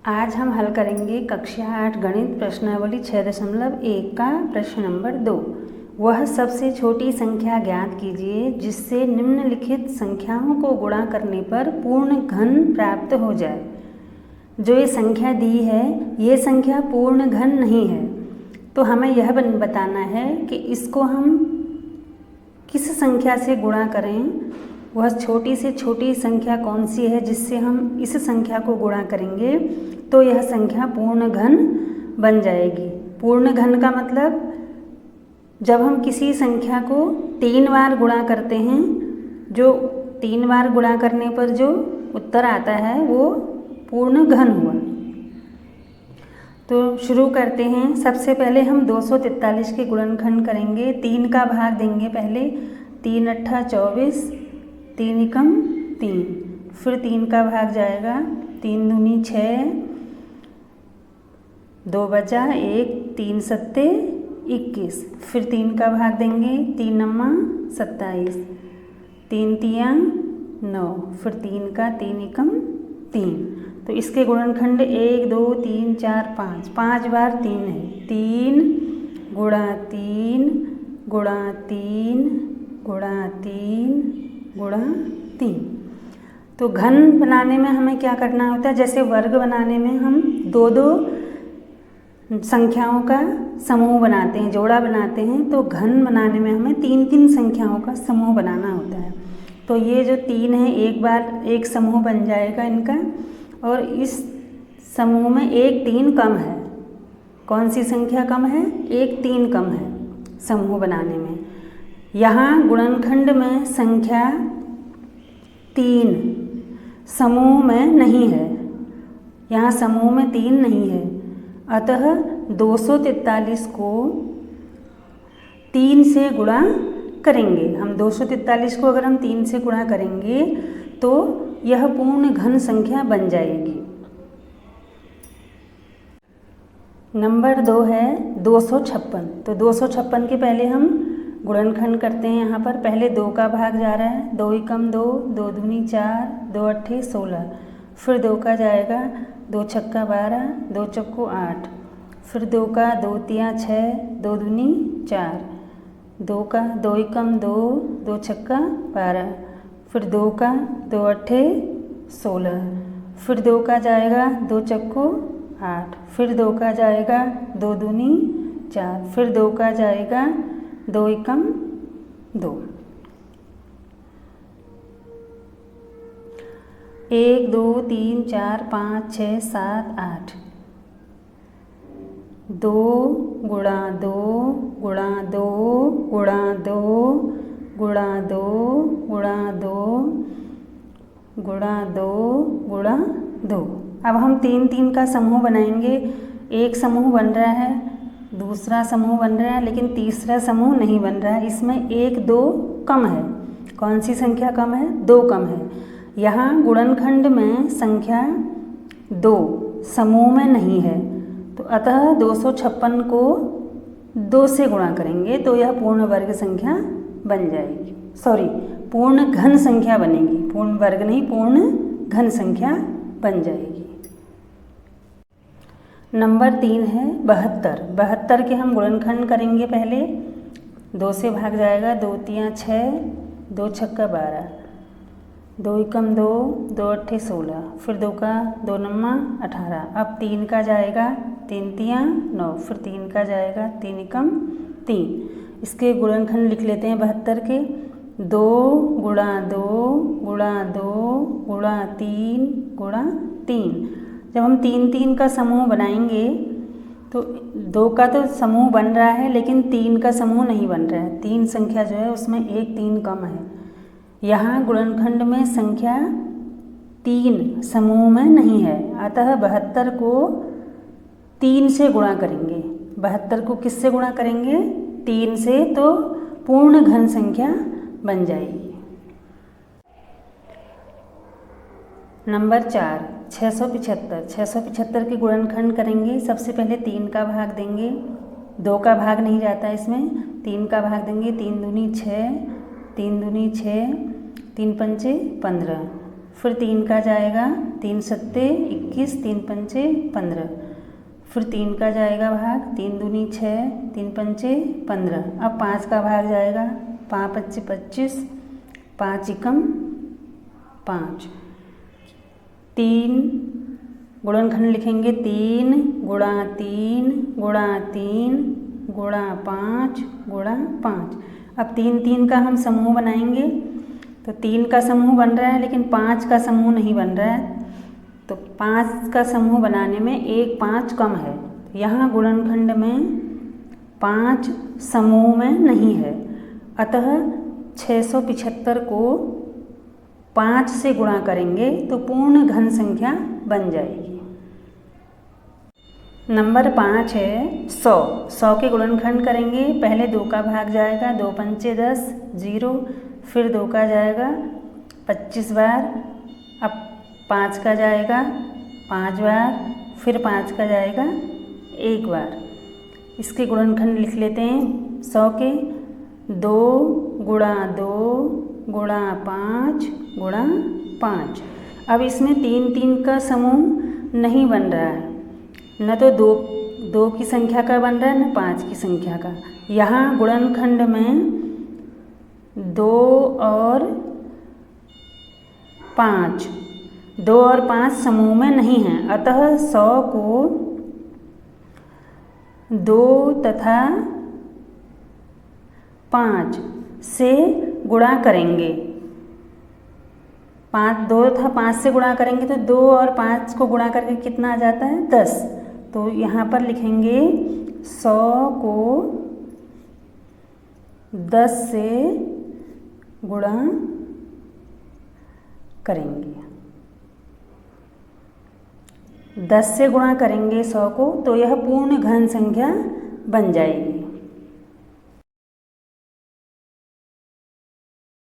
आज हम हल करेंगे कक्षा 8 गणित प्रश्नावली 6.1 का प्रश्न नंबर 2। वह सबसे छोटी संख्या ज्ञात कीजिए जिससे निम्नलिखित संख्याओं को गुणा करने पर पूर्ण घन प्राप्त हो जाए। जो ये संख्या दी है ये संख्या पूर्ण घन नहीं है, तो हमें यह बताना है कि इसको हम किस संख्या से गुणा करें। वह छोटी से छोटी संख्या कौन सी है जिससे हम इस संख्या को गुणा करेंगे तो यह संख्या पूर्ण घन बन जाएगी। पूर्ण घन का मतलब जब हम किसी संख्या को 3 बार गुणा करते हैं, जो 3 बार गुणा करने पर जो उत्तर आता है वो पूर्ण घन हुआ। तो शुरू करते हैं। सबसे पहले हम 243 के गुणनखंड करेंगे। 3 का भाग देंगे पहले। 3 अट्ठा 24, 3 एकम 3, फिर 3 का भाग जाएगा। 3 दूनी 6, 2 बचा 1, 3 सत्ते 21, फिर 3 का भाग देंगे। 3 नम्मा 27, 3 तिया 9, फिर 3 का 3 एकम 3। तो इसके गुणनखंड 1 2 3 4 5, 5 बार 3 है। 3 गुणा 3 गुणा 3 गुणा 3 गुणा 3। तो घन बनाने में हमें क्या करना होता है, जैसे वर्ग बनाने में हम 2-2 संख्याओं का समूह बनाते हैं, जोड़ा बनाते हैं, तो घन बनाने में हमें 3-3 संख्याओं का समूह बनाना होता है। तो ये जो 3 है एक बार एक समूह बन जाएगा इनका, और इस समूह में 1 3 कम है। कौन सी संख्या कम है? 1 3 कम है समूह बनाने में। यहाँ गुणनखंड में संख्या 3 समूह में नहीं है, यहाँ समूह में 3 नहीं है, अतः 243 को 3 से गुणा करेंगे हम। 243 को अगर हम 3 से गुणा करेंगे तो यह पूर्ण घन संख्या बन जाएगी। नंबर 2 है 256। तो 256 के पहले हम गुणनखंड करते हैं। यहाँ पर पहले 2 का भाग जा रहा है। 2 एकम 2, 2 दूनी 4, 2 अट्ठे 16, फिर 2 का जाएगा। 2 छक्का 12, 2 चक्को 8, फिर 2 का 2 तिया 6, 2 दूनी 4, 2 का 2 एकम 2, 2 छक्का 12, फिर 2 का 2 अट्ठे 16, फिर 2 का जाएगा 2 चक्को 8, फिर 2 का जाएगा 2 दूनी 4, फिर 2 का जाएगा 2 एकम 2। 1 2 3 4 5 6 7 8। 2 गुणा 2 गुणा 2 गुणा 2 गुणा 2 गुणा 2 गुणा 2 गुणा 2। अब हम 3-3 का समूह बनाएंगे। एक समूह बन रहा है, दूसरा समूह बन रहा है, लेकिन तीसरा समूह नहीं बन रहा है। इसमें 1 2 कम है। कौन सी संख्या कम है? 2 कम है। यहाँ गुणनखंड में संख्या 2 समूह में नहीं है, तो अतः 256 को 2 से गुणा करेंगे तो यह पूर्ण वर्ग संख्या बन जाएगी। सॉरी, पूर्ण घन संख्या बनेगी। पूर्ण वर्ग नहीं, पूर्ण घन संख्या बन जाएगी। नंबर 3 है 72। 72 के हम गुणनखंड करेंगे पहले। 2 से भाग जाएगा। 2 तिया 6, 2 छक्का 12, 2 एकम 2, 2 अट्ठे 16, फिर 2 का 2 नम्मा 18। अब 3 का जाएगा। 3 तिया 9, फिर 3 का जाएगा 3 एकम 3। इसके गुणनखंड लिख लेते हैं 72 के। 2 गुणा 2 गुणा 2 गुणा 3 गुणा 3। जब हम 3-3 का समूह बनाएंगे तो 2 का तो समूह बन रहा है, लेकिन 3 का समूह नहीं बन रहा है। 3 संख्या जो है उसमें 1 3 कम है। यहाँ गुणनखंड में संख्या 3 समूह में नहीं है, अतः 72 को 3 से गुणा करेंगे। 72 को किससे गुणा करेंगे? 3 से, तो पूर्ण घन संख्या बन जाएगी। नंबर 4 675। 675 के गुणनखंड करेंगे। सबसे पहले 3 का भाग देंगे। 2 का भाग नहीं जाता इसमें। 3 का भाग देंगे। 3 दूनी 6, 3 दूनी 6, 3 पंचे 15, फिर 3 का जाएगा 3 सत्ते 21, 3 पंचे 15, फिर 3 का जाएगा भाग 3 दूनी 6, 3 पंचे 15। अब 5 का भाग जाएगा 5 पच्चे 25, 5 एकम 5। 3 गुणनखंड लिखेंगे 3 गुणा 3 गुणा 3 गुणा 5 गुणा 5। अब 3 3 का हम समूह बनाएंगे, तो 3 का समूह बन रहा है लेकिन 5 का समूह नहीं बन रहा है, तो 5 का समूह बनाने में एक 5 कम है। यहाँ गुणनखंड में 5 समूह में नहीं है, अतः 675 को 5 से गुणा करेंगे तो पूर्ण घन संख्या बन जाएगी। नंबर 5 है 100। 100 के गुणनखंड करेंगे, पहले 2 का भाग जाएगा 2 पंचे 10 0, फिर 2 का जाएगा 25 बार, अब 5 का जाएगा 5 बार, फिर 5 का जाएगा 1 बार। इसके गुणनखंड लिख लेते हैं 100 के 2 गुणा 2 गुणा 5 गुणा 5। अब इसमें 3 3 का समूह नहीं बन रहा है, न तो 2 की संख्या का बन रहा है न 5 की संख्या का। यहाँ गुणनखंड में 2 और 5 समूह में नहीं हैं, अतः 100 को 2 तथा 5 से गुणा करेंगे। 2 तथा 5 से गुणा करेंगे तो 2 और 5 को गुणा करके कितना आ जाता है 10। तो यहाँ पर लिखेंगे 100 को 10 से गुणा करेंगे। 10 से गुणा करेंगे 100 को, तो यह पूर्ण घन संख्या बन जाएगी।